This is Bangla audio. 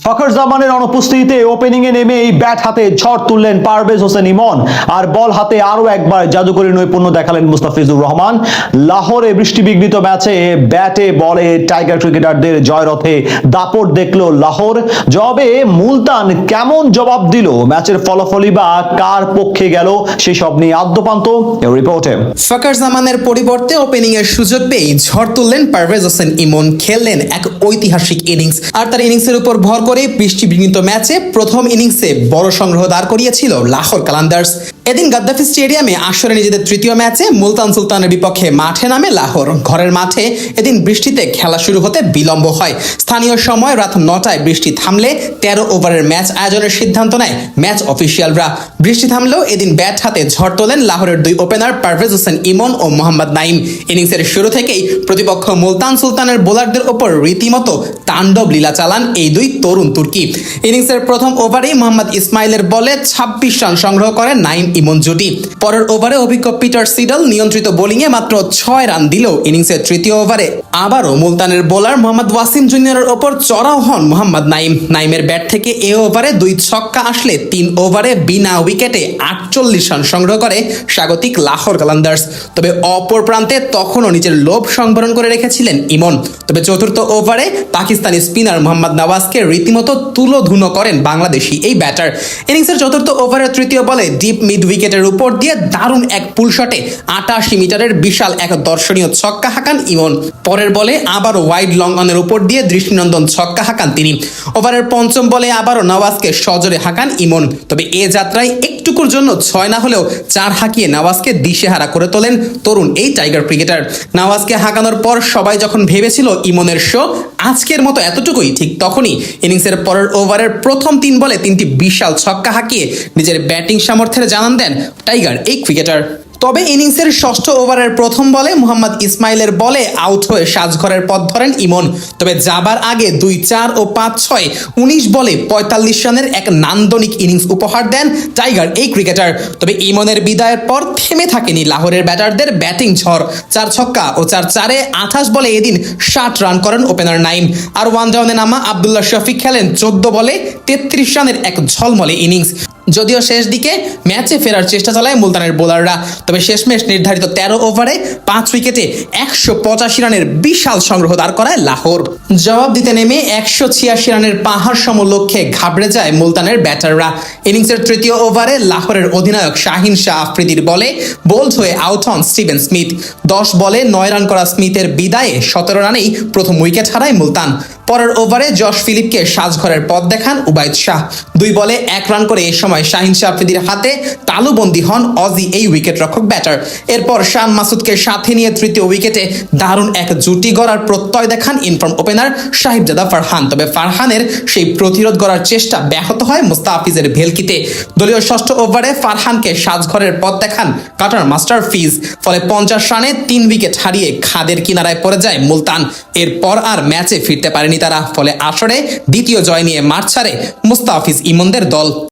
ফখর জামানের অনুপস্থিতিতে ওপেনিং এ নেমে এই ব্যাট হাতে ঝড় তুললেন পারভেজ হোসেন ইমন, আর বল হাতে আরো একবার জাদুকরী নৈপুণ্য দেখালেন মুস্তাফিজুর রহমান। লাহোরে বৃষ্টিবিঘ্নিত ম্যাচে ব্যাটে বলে টাইগার ক্রিকেটারদের জয়রথে দাপট দেখলো লাহোর। জবাবে মুলতান কেমন জবাব দিল, ম্যাচের ফলাফলই বা কার পক্ষে গেল, সেসব নিয়ে আদ্যপান্ত রিপোর্টে। ফখর জামানের পরিবর্তে ওপেনিং এর সুযোগ পেয়ে ঝড় তুললেন পারভেজ হোসেন ইমন। খেললেন এক ঐতিহাসিক ইনিংস, আর তার ইনিংসের উপর ভর করে বৃষ্টিবিঘ্নিত ম্যাচে প্রথম ইনিংসে বড় সংগ্রহ দাঁড় করিয়েছিল লাহোর কালান্দার্স। এদিন গাদ্দাফি স্টেডিয়ামে আসরে নিজেদের তৃতীয় ম্যাচে মুলতান সুলতানের বিপক্ষে মাঠে নামে লাহোর। ঘরের মাঠে এদিন বৃষ্টিতে খেলা শুরু হতে বিলম্ব হয়। স্থানীয় সময় রাত 9টায় বৃষ্টি থামলে 13 ওভারের ম্যাচ আয়োজনের সিদ্ধান্ত নেয় ম্যাচ অফিসিয়ালরা। বৃষ্টি থামলেও এদিন ব্যাট হাতে ঝড় তোলেন লাহোরের দুই ওপেনার পারভেজ হোসেন ইমন ও মোহাম্মদ নাইম। ইনিংসের শুরু থেকেই প্রতিপক্ষ মুলতান সুলতানের বোলারদের ওপর রীতিমতো তাণ্ডব লীলা চালান এই দুই তরুণ তুর্কি। ইনিংসের প্রথম ওভারেই মোহাম্মদ ইসমাইলের বলে 26 রান সংগ্রহ করেন নাইম ইমন জুটি। পরের ওভারে অভিজ্ঞ পিটার সিডল নিয়ন্ত্রিত বোলিংয়ে মাত্র 6 রান দিলেও ইনিংসের তৃতীয় ওভারে আবারও মুলতানের বোলার মোহাম্মদ ওয়াসিম জুনিয়রের ওপর চড়াও হন মোহাম্মদ নাইম। নাইমের ব্যাট থেকে এ ওভারে 2 ছক্কা আসলে 3 ওভারে বিনা উইকেটে 48 রান সংগ্রহ করে স্বাগতিক লাহোর কালান্দার্স। তবে অপর প্রান্তে তখনও নিজের লোভ সংবরণ করে রেখেছিলেন ইমন। তবে চতুর্থ ওভারে পাকিস্তানি স্পিনার মোহাম্মদ নওয়াজকে রীতিমতো তুলোধুনো করেন বাংলাদেশি এই ব্যাটার। ইনিংসের চতুর্থ ওভারের তৃতীয় বলে ডিপ মিড উইকেটের উপর দিয়ে দারুণ এক পুল শটে 88 মিটারের বিশাল এক দর্শনীয় ছক্কা হাঁকান ইমন। পরের বলে আবারও ওয়াইড লং অনের উপর দিয়ে দৃষ্টিনন্দন ছক্কা হাঁকান তিনি। ওভারের পঞ্চম বলে আবারও নওয়াজকে সজোরে হাঁকান ইমন। তবে এ যাত্রায় একটুকুর জন্য 6 না হলেও 4 হাঁকিয়ে নওয়াজকে দিশেহারা করে তোলেন তরুণ এই টাইগার ক্রিকেটার। নওয়াজকে হাঁকানোর পর সবাই যখন ভেবেছিল ইমনের শো আজকের মতো এতটুকুই, ঠিক তখনই ইনিংসের পরের ওভারের প্রথম 3 বলে 3টি বিশাল ছক্কা হাঁকিয়ে নিজের ব্যাটিং সামর্থ্যের জানান দেন টাইগার এই ক্রিকেটার। তবে ইনিংসের ষষ্ঠ ওভারের প্রথম বলে মোহাম্মদ ইসমাইলের বলে আউট হয়ে সাজঘরের পথ ধরেন ইমন। তবে যাবার আগে 2, 4 ও 5, 6, 19 বলে 45 রানের এক নান্দনিক ইনিংস উপহার দেন টাইগার এই ক্রিকেটার। তবে ইমনের বিদায়ের পর থেমে থাকেনি লাহোরের ব্যাটারদের ব্যাটিং ঝড়। 4 ছক্কা ও 4 চারে 28 বলে এদিন 60 রান করেন ওপেনার নাইম। আর ওয়ান ডাউনে নামা আব্দুল্লাহ শফিক খেলেন 14 বলে 33 রানের এক ঝলমলে ইনিংস। যদিও শেষ দিকে ম্যাচে ফেরার চেষ্টা চালায় মুলতানের বোলাররা, তবে শেষমেশ নির্ধারিত 13 ওভারে 5 উইকেটে 185 রানের বিশাল সংগ্রহ দাঁড় করায় লাহোর। জবাব দিতে নেমে 186 রানের পাহাড় সম লক্ষ্যে ঘাবড়ে যায় মুলতানের ব্যাটাররা। ইনিংসের তৃতীয় ওভারে লাহোরের অধিনায়ক শাহিন শাহ আফ্রিদির বলে বোল্ড হয়ে আউট হন স্টিভেন স্মিথ। 10 বলে 9 রান করা স্মিথের বিদায়ে 17 রানেই প্রথম উইকেট হারায় মুলতান। পরের ওভারে জশ ফিলিপকে সাজঘরের পথ দেখান উবাইদ শাহ। 2 বলে 1 রান করে এ সময় শাহিন শাহ আফ্রিদির হাতে তালুবন্দী হন অজি এই উইকেট রক্ষক ব্যাটার। এরপর শান মাসুদকে সাথে নিয়ে তৃতীয় উইকেটে দারুণ এক জুটি গড়ার প্রত্যয় দেখান ইনফর্ম ওপেনার সাহিবজাদা ফারহান। তবে ফারহানের সেই প্রতিরোধ গড়ার চেষ্টা ব্যাহত হয় মুস্তাফিজের ভেলকিতে। দলীয় ষষ্ঠ ওভারে ফারহানকে সাজঘরের পথ দেখান কাটার মাস্টার ফিজ। ফলে 50 রানে 3 উইকেট হারিয়ে খাদের কিনারায় পড়ে যায় মুলতান। এরপর আর ম্যাচে ফিরতে পারেনি তারা। ফলে আসরে দ্বিতীয় জয় নিয়ে মাঠ ছাড়ে মুস্তাফিজ ইমনদের দল।